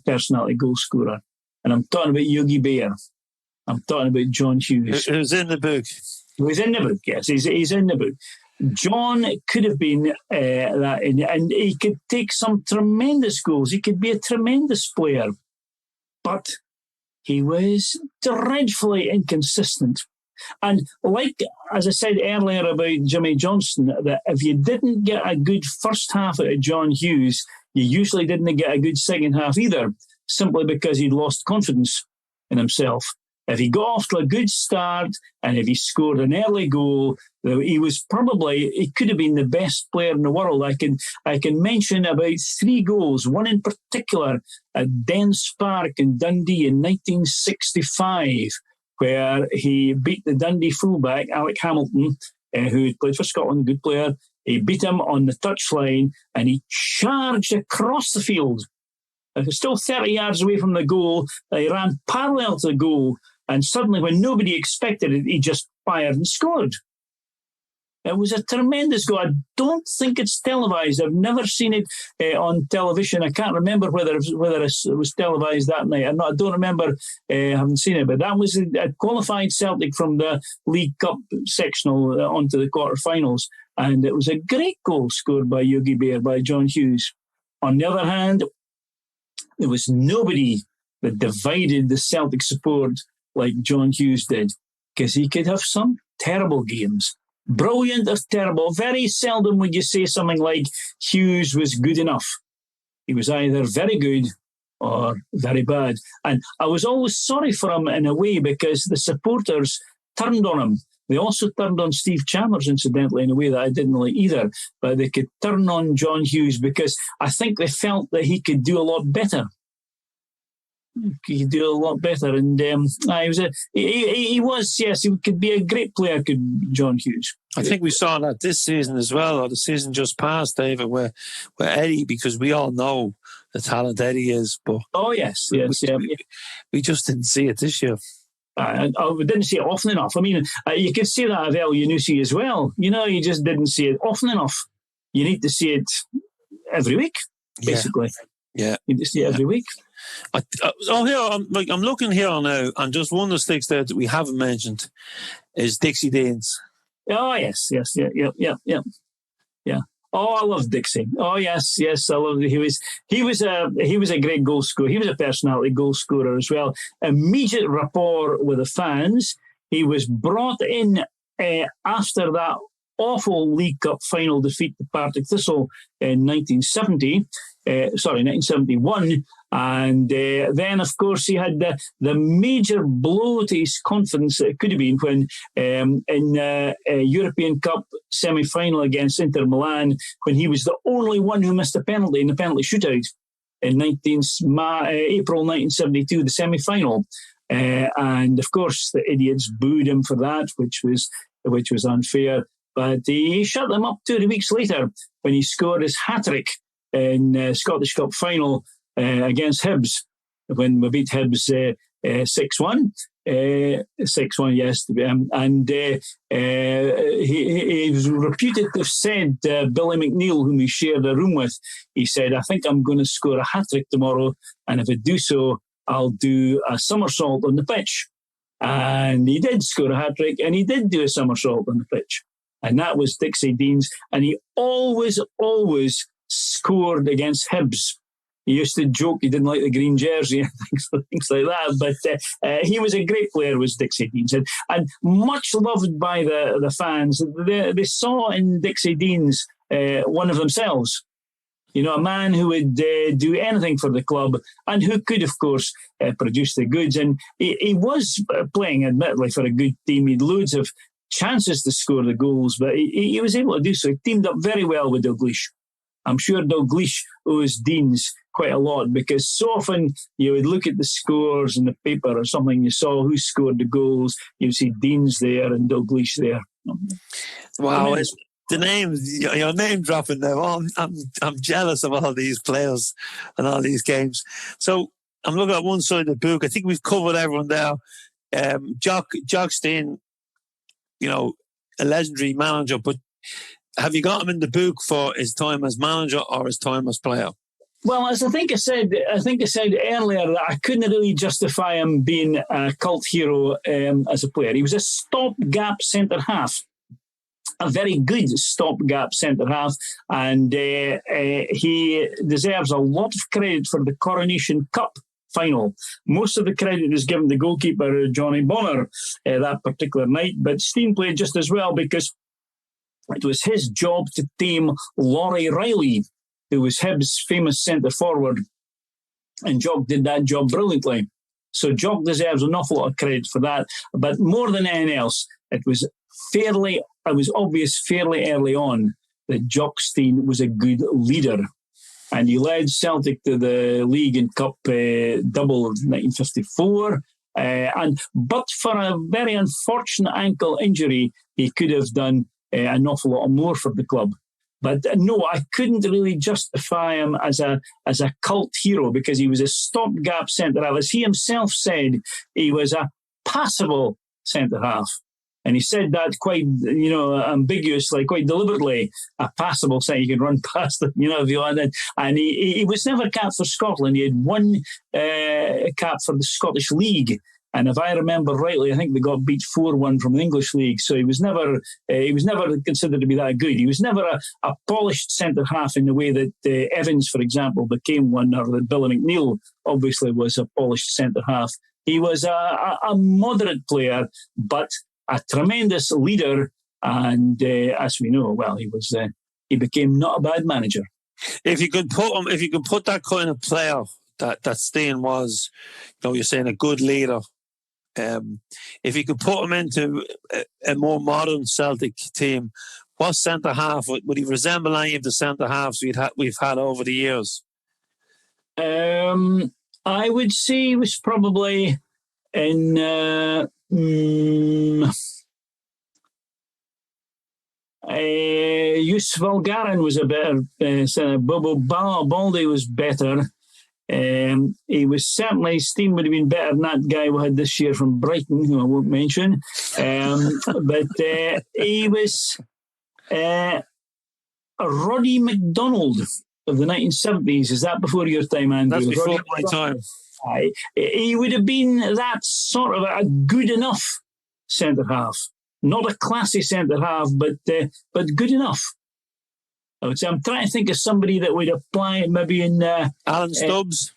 personality goal scorer. And I'm talking about Yogi Bear. I'm talking about John Hughes. It was in the book. He was in the book, yes. He's in the book. John could have been that, and he could take some tremendous goals. He could be a tremendous player. But he was dreadfully inconsistent. And like, as I said earlier about Jimmy Johnstone, that if you didn't get a good first half out of John Hughes, you usually didn't get a good second half either, simply because he'd lost confidence in himself. If he got off to a good start and if he scored an early goal, he could have been the best player in the world. I can mention about 3 goals, one in particular at Dens Park in Dundee in 1965, where he beat the Dundee fullback, Alec Hamilton, who had played for Scotland, a good player. He beat him on the touchline and he charged across the field. It was still 30 yards away from the goal. He ran parallel to the goal, and suddenly, when nobody expected it, he just fired and scored. It was a tremendous goal. I don't think it's televised. I've never seen it on television. I can't remember whether it was televised that night or not. I don't remember having seen it. But that was a qualified Celtic from the League Cup sectional onto the quarterfinals. And it was a great goal scored by Yogi Bear, by John Hughes. On the other hand, there was nobody that divided the Celtic support like John Hughes did, because he could have some terrible games. Brilliant or terrible. Very seldom would you say something like Hughes was good enough. He was either very good or very bad. And I was always sorry for him in a way, because the supporters turned on him. They also turned on Steve Chalmers, incidentally, in a way that I didn't like either. But they could turn on John Hughes because I think they felt that he could do a lot better. He could do a lot better. And he could be a great player, could John Hughes. I think we saw that this season as well, or the season just past, David, where Eddie, because we all know the talent Eddie is. But we just didn't see it this year. We didn't see it often enough. I mean, you could say that of El Yunusi as well. You just didn't see it often enough. You need to see it every week, basically. Yeah. You need to see it every week. I'm looking here now, and just one that sticks there that we haven't mentioned is Dixie Deans. Oh, yes. Yeah. Oh, I love Dixie. Oh, yes, I love. He was a great goal scorer. He was a personality goal scorer as well. Immediate rapport with the fans. He was brought in after that awful League Cup final defeat to Partick Thistle in 1971. And then, of course, he had the major blow to his confidence that it could have been when in a European Cup semi-final against Inter Milan, when he was the only one who missed a penalty in the penalty shootout in April 1972, the semi-final. And, of course, the idiots booed him for that, which was unfair. But he shut them up 2 weeks later when he scored his hat-trick in Scottish Cup final against Hibs, when we beat Hibs 6-1. 6-1, yes. And he was reputed to have said, Billy McNeil, whom he shared a room with, he said, I think I'm going to score a hat-trick tomorrow, and if I do so, I'll do a somersault on the pitch. And he did score a hat-trick, and he did do a somersault on the pitch. And that was Dixie Dean's. And he always scored against Hibs. He used to joke he didn't like the green jersey and things like that. But he was a great player, was Dixie Deans. And much loved by the fans. They saw in Dixie Deans one of themselves. You know, a man who would do anything for the club and who could, of course, produce the goods. And he was playing, admittedly, for a good team. He had loads of chances to score the goals, but he was able to do so. He teamed up very well with Dalglish. I'm sure Dalglish owes Deans quite a lot, because so often you would look at the scores in the paper or something, you saw who scored the goals, you'd see Deans there and Dalglish there. Wow, it's the names, your name dropping there. Oh, I'm jealous of all these players and all these games. So I'm looking at one side of the book. I think we've covered everyone there. Jock Stein, you know, a legendary manager, but have you got him in the book for his time as manager or his time as player? Well, as I think I said earlier, that I couldn't really justify him being a cult hero as a player. He was a stopgap centre half, a very good stopgap centre half, and he deserves a lot of credit for the Coronation Cup final. Most of the credit is given to goalkeeper Johnny Bonner that particular night, but Stein played just as well, because it was his job to tame Laurie Riley, who was Hibs' famous centre forward, and Jock did that job brilliantly. So Jock deserves an awful lot of credit for that. But more than anything else, it was obvious fairly early on that Jock Stein was a good leader. And he led Celtic to the League and Cup double of 1954. But for a very unfortunate ankle injury, he could have done an awful lot more for the club. But no, I couldn't really justify him as a cult hero, because he was a stopgap centre-half. As he himself said, he was a passable centre-half. And he said that quite, ambiguously, quite deliberately. A passable centre, you can run past him, if you want it. And he was never capped for Scotland. He had one cap for the Scottish League. And if I remember rightly, I think they got beat 4-1 from the English League. So he was never considered to be that good. He was never a polished centre-half in the way that Evans, for example, became one, or that Billy McNeil obviously was a polished centre-half. He was a moderate player, but a tremendous leader. And as we know, well, he became not a bad manager. If you could put that kind of player that Stein was, you're saying a good leader. If you could put him into a more modern Celtic team, what centre half would he resemble? Any of the centre halves we've had over the years? I would say he was probably in. Yusuf Algarin was a better. Bobo Baldi was better. He was certainly, Stein would have been better than that guy we had this year from Brighton, who I won't mention. But he was Roddy MacDonald of the 1970s. Is that before your time, Andrew? That's before my time. He would have been that sort of a good enough centre-half. Not a classy centre-half, but good enough. I would say I'm trying to think of somebody that would apply maybe in... Alan Stubbs?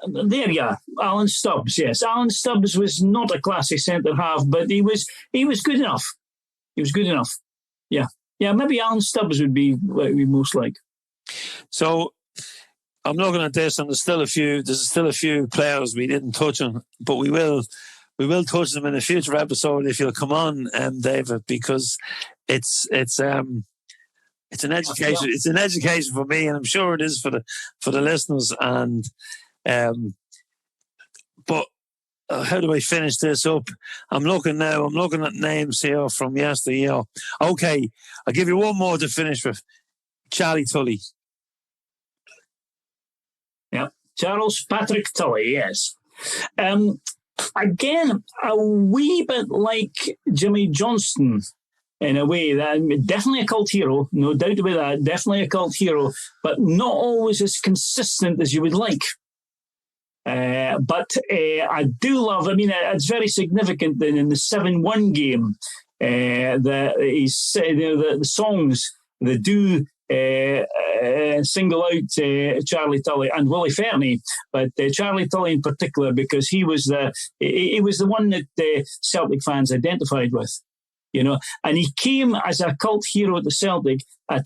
There you are. Alan Stubbs, yes. Alan Stubbs was not a classy centre-half, but he was good enough. He was good enough. Yeah, maybe Alan Stubbs would be what we most like. So I'm looking at this, and there's still a few players we didn't touch on, but we will touch them in a future episode if you'll come on, David, because it's an education. It's an education for me, and I'm sure it is for the listeners. And but how do I finish this up? I'm looking at names here from yesteryear. Okay, I'll give you one more to finish with. Charlie Tully. Yeah, Charles Patrick Tully, yes. Again, a wee bit like Jimmy Johnston in a way. That definitely a cult hero, no doubt about that, definitely a cult hero, but not always as consistent as you would like. But I do love, it's very significant that in the 7-1 game, the songs that do single out Charlie Tully and Willie Fernie, but Charlie Tully in particular, because he was the one that Celtic fans identified with, and he came as a cult hero at the Celtic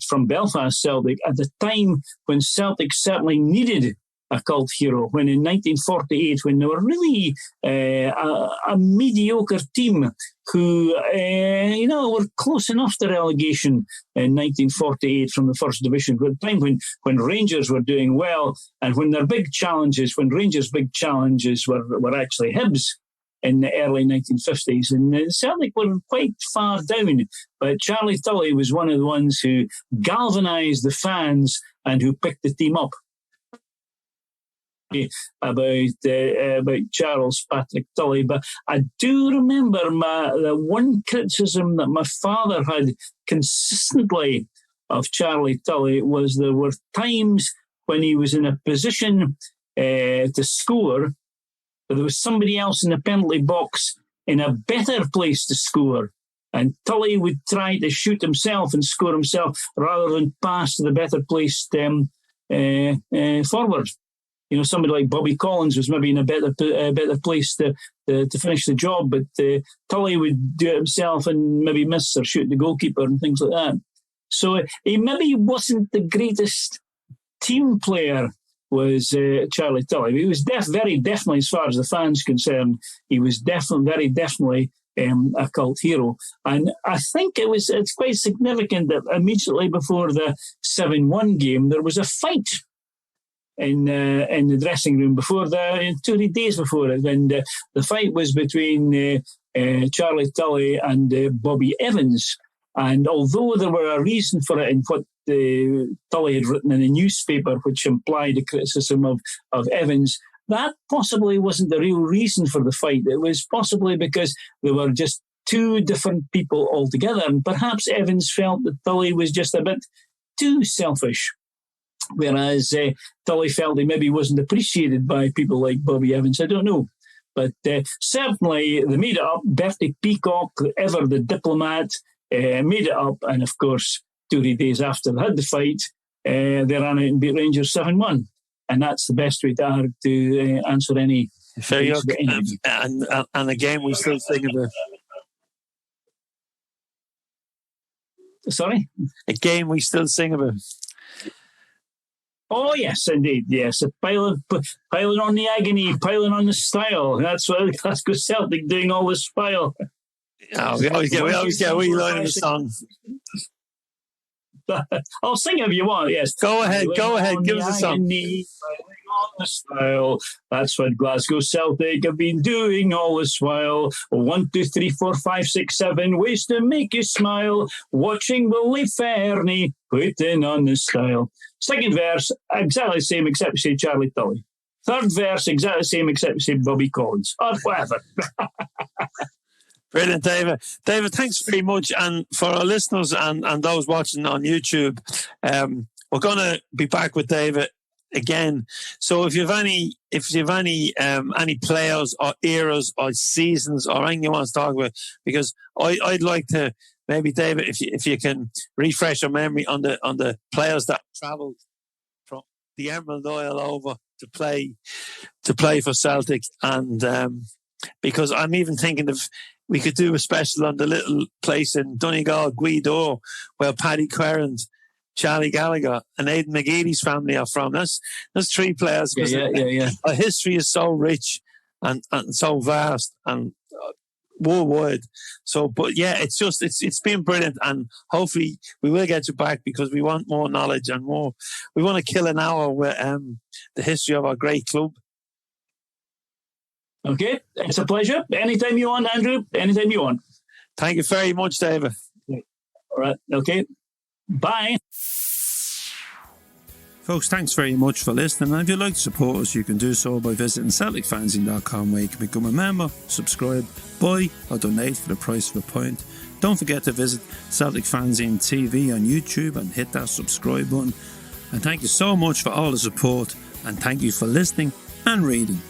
from Belfast Celtic at the time when Celtic certainly needed a cult hero, when in 1948, when they were really a mediocre team who, were close enough to relegation in 1948 from the First Division, at a time when Rangers were doing well, and when Rangers' big challenges were actually Hibs in the early 1950s. And Celtic were quite far down, but Charlie Tully was one of the ones who galvanised the fans and who picked the team up. About Charles Patrick Tully, but I do remember the one criticism that my father had consistently of Charlie Tully was there were times when he was in a position to score, but there was somebody else in the penalty box in a better place to score, and Tully would try to shoot himself and score himself rather than pass to the better placed forward. Somebody like Bobby Collins was maybe in a better place to finish the job, but Tully would do it himself and maybe miss or shoot the goalkeeper and things like that. So he maybe wasn't the greatest team player, was Charlie Tully. He was very definitely, as far as the fans concerned, he was very definitely a cult hero. And I think it's quite significant that immediately before the 7-1 game, there was a fight in the dressing room 2 days before it, and the fight was between Charlie Tully and Bobby Evans. And although there were a reason for it in what Tully had written in a newspaper, which implied a criticism of Evans, that possibly wasn't the real reason for the fight. It was possibly because they were just two different people altogether, and perhaps Evans felt that Tully was just a bit too selfish, whereas Tully felt he maybe wasn't appreciated by people like Bobby Evans. I don't know. But certainly they made it up. Bertie Peacock, ever the diplomat, made it up. And of course, 2 days after they had the fight, they ran out and beat Rangers 7-1. And that's the best way to answer any. And again, we still think of it. Sorry? A game we still sing about. Oh, yes, indeed, yes. Piling on the agony, piling on the style. That's good Celtic doing all the spile. Oh, we always get a wee line of the song. I'll sing if you want, yes. Go ahead, give us a song. On the style. That's what Glasgow Celtic have been doing all this while. 1, 2, 3, 4, 5, 6, 7 ways to make you smile. Watching Willie Fernie putting on the style. Second verse, exactly the same except say Charlie Tully. Third verse, exactly the same except say Bobby Collins. Or whatever. Brilliant, David. David, thanks very much. And for our listeners and those watching on YouTube, we're going to be back with David again. So if you have any players or eras or seasons or anything you want to talk about, because I'd like to maybe, David, if you can refresh your memory on the players that travelled from the Emerald Isle over to play for Celtic, and because I'm even thinking of we could do a special on the little place in Donegal, Guido, where Paddy Kerr and Charlie Gallagher and Aidan McGeady's family are from. That's 3 players. Yeah. Our history is so rich and so vast and worldwide. So, but yeah, it's been brilliant, and hopefully we will get you back because we want more knowledge and more. We want to kill an hour with the history of our great club. Okay, it's a pleasure. Anytime you want, Andrew. Anytime you want. Thank you very much, David. All right. Okay. Bye. Folks, thanks very much for listening. And if you'd like to support us, you can do so by visiting CelticFanzine.com, where you can become a member, subscribe, buy or donate for the price of a pint. Don't forget to visit Celtic Fanzine TV on YouTube and hit that subscribe button. And thank you so much for all the support, and thank you for listening and reading.